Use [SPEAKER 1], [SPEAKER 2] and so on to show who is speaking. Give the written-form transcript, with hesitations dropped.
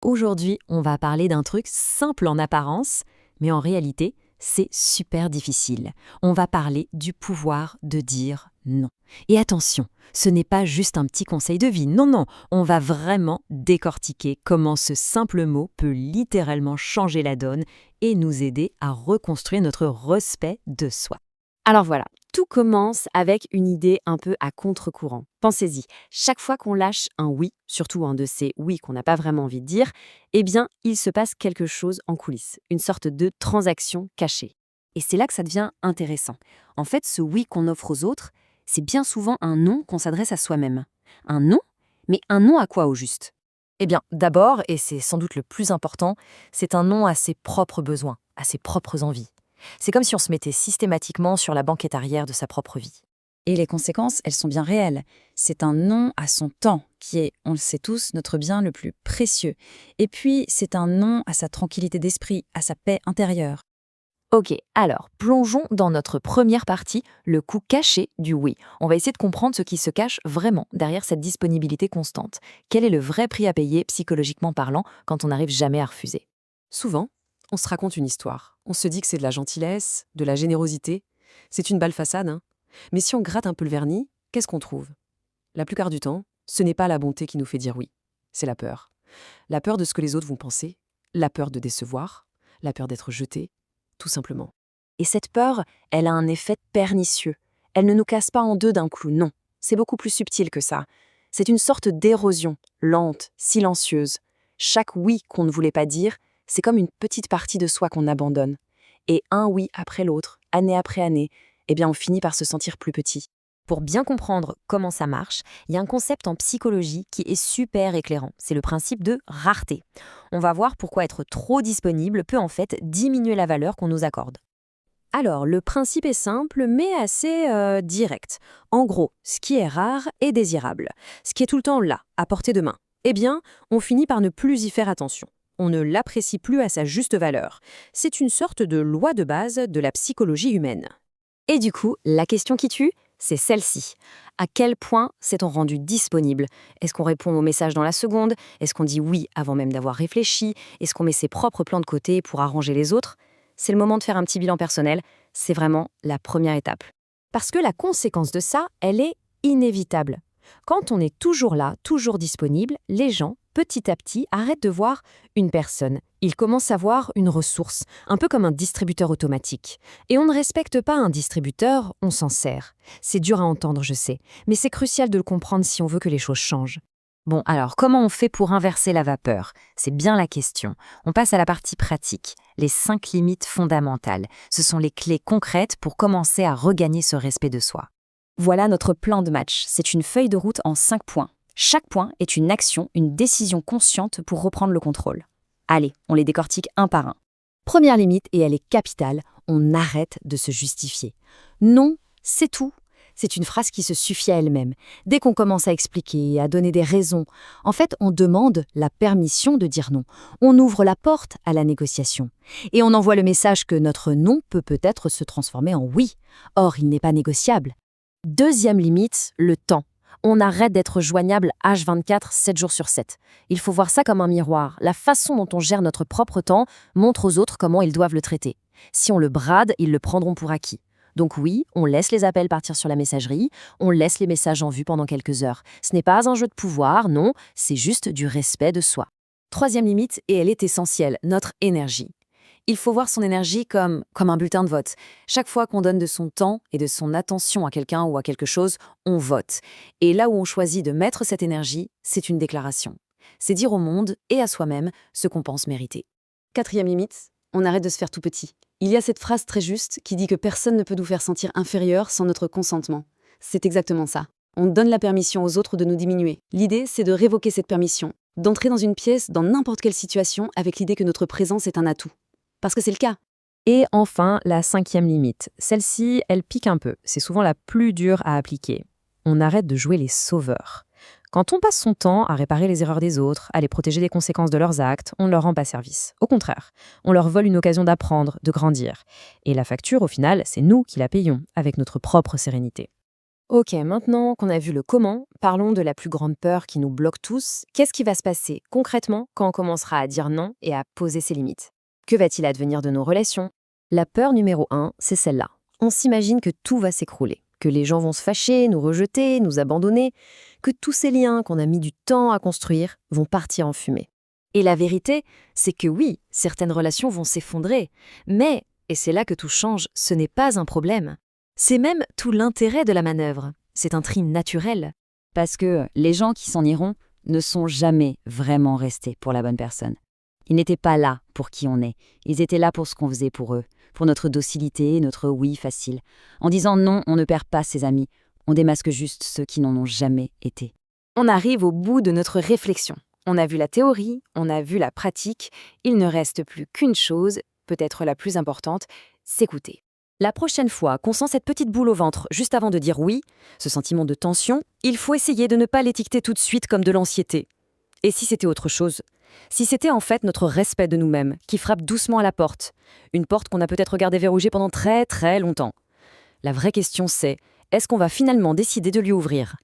[SPEAKER 1] Aujourd'hui, on va parler d'un truc simple en apparence, mais en réalité, c'est super difficile. On va parler du pouvoir de dire non. Et attention, ce n'est pas juste un petit conseil de vie, non, non, on va vraiment décortiquer comment ce simple mot peut littéralement changer la donne et nous aider à reconstruire notre respect de soi.
[SPEAKER 2] Alors voilà, tout commence avec une idée un peu à contre-courant. Pensez-y, chaque fois qu'on lâche un oui, surtout un de ces oui qu'on n'a pas vraiment envie de dire, eh bien, il se passe quelque chose en coulisses, une sorte de transaction cachée. Et c'est là que ça devient intéressant. En fait, ce oui qu'on offre aux autres, c'est bien souvent un non qu'on s'adresse à soi-même. Un non, mais un non à quoi au juste?
[SPEAKER 3] Eh bien, d'abord, et c'est sans doute le plus important, c'est un non à ses propres besoins, à ses propres envies. C'est comme si on se mettait systématiquement sur la banquette arrière de sa propre vie.
[SPEAKER 4] Et les conséquences, elles sont bien réelles. C'est un non à son temps, qui est, on le sait tous, notre bien le plus précieux. Et puis, c'est un non à sa tranquillité d'esprit, à sa paix intérieure.
[SPEAKER 3] Ok, alors, plongeons dans notre première partie, le coût caché du oui. On va essayer de comprendre ce qui se cache vraiment derrière cette disponibilité constante. Quel est le vrai prix à payer, psychologiquement parlant, quand on n'arrive jamais à refuser?
[SPEAKER 2] Souvent, on se raconte une histoire. On se dit que c'est de la gentillesse, de la générosité. C'est une belle façade, hein. Mais si on gratte un peu le vernis, qu'est-ce qu'on trouve? La plupart du temps, ce n'est pas la bonté qui nous fait dire oui. C'est la peur. La peur de ce que les autres vont penser, la peur de décevoir, la peur d'être jeté, tout simplement.
[SPEAKER 3] Et cette peur, elle a un effet pernicieux. Elle ne nous casse pas en deux d'un coup, non. C'est beaucoup plus subtil que ça. C'est une sorte d'érosion, lente, silencieuse. Chaque oui qu'on ne voulait pas dire, c'est comme une petite partie de soi qu'on abandonne. Et un oui après l'autre, année après année, eh bien on finit par se sentir plus petit. Pour bien comprendre comment ça marche, il y a un concept en psychologie qui est super éclairant. C'est le principe de rareté. On va voir pourquoi être trop disponible peut en fait diminuer la valeur qu'on nous accorde. Alors, le principe est simple, mais assez direct. En gros, ce qui est rare est désirable. Ce qui est tout le temps là, à portée de main. Eh bien, on finit par ne plus y faire attention. On ne l'apprécie plus à sa juste valeur. C'est une sorte de loi de base de la psychologie humaine. Et du coup, la question qui tue, c'est celle-ci. À quel point s'est-on rendu disponible? Est-ce qu'on répond aux messages dans la seconde? Est-ce qu'on dit oui avant même d'avoir réfléchi? Est-ce qu'on met ses propres plans de côté pour arranger les autres? C'est le moment de faire un petit bilan personnel. C'est vraiment la première étape. Parce que la conséquence de ça, elle est inévitable. Quand on est toujours là, toujours disponible, les gens, petit à petit, arrêtent de voir une personne. Ils commencent à voir une ressource, un peu comme un distributeur automatique. Et on ne respecte pas un distributeur, on s'en sert. C'est dur à entendre, je sais, mais c'est crucial de le comprendre si on veut que les choses changent. Bon, alors, comment on fait pour inverser la vapeur? C'est bien la question. On passe à la partie pratique, les 5 limites fondamentales. Ce sont les clés concrètes pour commencer à regagner ce respect de soi. Voilà notre plan de match. C'est une feuille de route en 5 points. Chaque point est une action, une décision consciente pour reprendre le contrôle. Allez, on les décortique un par un. Première limite, et elle est capitale, on arrête de se justifier. Non, c'est tout. C'est une phrase qui se suffit à elle-même. Dès qu'on commence à expliquer, à donner des raisons, en fait, on demande la permission de dire non. On ouvre la porte à la négociation. Et on envoie le message que notre non peut peut-être se transformer en oui. Or, il n'est pas négociable. Deuxième limite, le temps. On arrête d'être joignable H24, 7 jours sur 7. Il faut voir ça comme un miroir. La façon dont on gère notre propre temps montre aux autres comment ils doivent le traiter. Si on le brade, ils le prendront pour acquis. Donc oui, on laisse les appels partir sur la messagerie, on laisse les messages en vue pendant quelques heures. Ce n'est pas un jeu de pouvoir, non, c'est juste du respect de soi. Troisième limite, et elle est essentielle, notre énergie. Il faut voir son énergie comme un bulletin de vote. Chaque fois qu'on donne de son temps et de son attention à quelqu'un ou à quelque chose, on vote. Et là où on choisit de mettre cette énergie, c'est une déclaration. C'est dire au monde et à soi-même ce qu'on pense mériter.
[SPEAKER 2] Quatrième limite, on arrête de se faire tout petit. Il y a cette phrase très juste qui dit que personne ne peut nous faire sentir inférieurs sans notre consentement. C'est exactement ça. On donne la permission aux autres de nous diminuer. L'idée, c'est de révoquer cette permission, d'entrer dans une pièce, dans n'importe quelle situation, avec l'idée que notre présence est un atout. Parce que c'est le cas.
[SPEAKER 1] Et enfin, la 5e limite. Celle-ci, elle pique un peu. C'est souvent la plus dure à appliquer. On arrête de jouer les sauveurs. Quand on passe son temps à réparer les erreurs des autres, à les protéger des conséquences de leurs actes, on ne leur rend pas service. Au contraire, on leur vole une occasion d'apprendre, de grandir. Et la facture, au final, c'est nous qui la payons, avec notre propre sérénité.
[SPEAKER 2] Ok, maintenant qu'on a vu le comment, parlons de la plus grande peur qui nous bloque tous. Qu'est-ce qui va se passer concrètement quand on commencera à dire non et à poser ses limites? Que va-t-il advenir de nos relations? La peur numéro 1, c'est celle-là. On s'imagine que tout va s'écrouler, que les gens vont se fâcher, nous rejeter, nous abandonner, que tous ces liens qu'on a mis du temps à construire vont partir en fumée.
[SPEAKER 1] Et la vérité, c'est que oui, certaines relations vont s'effondrer, mais, et c'est là que tout change, ce n'est pas un problème. C'est même tout l'intérêt de la manœuvre. C'est un tri naturel.
[SPEAKER 4] Parce que les gens qui s'en iront ne sont jamais vraiment restés pour la bonne personne. Ils n'étaient pas là pour qui on est. Ils étaient là pour ce qu'on faisait pour eux, pour notre docilité, notre oui facile. En disant non, on ne perd pas ses amis. On démasque juste ceux qui n'en ont jamais été.
[SPEAKER 2] On arrive au bout de notre réflexion. On a vu la théorie, on a vu la pratique. Il ne reste plus qu'une chose, peut-être la plus importante, s'écouter. La prochaine fois qu'on sent cette petite boule au ventre juste avant de dire oui, ce sentiment de tension, il faut essayer de ne pas l'étiqueter tout de suite comme de l'anxiété. Et si c'était autre chose? Si c'était en fait notre respect de nous-mêmes qui frappe doucement à la porte, une porte qu'on a peut-être regardée verrouillée pendant très très longtemps. La vraie question c'est, est-ce qu'on va finalement décider de lui ouvrir?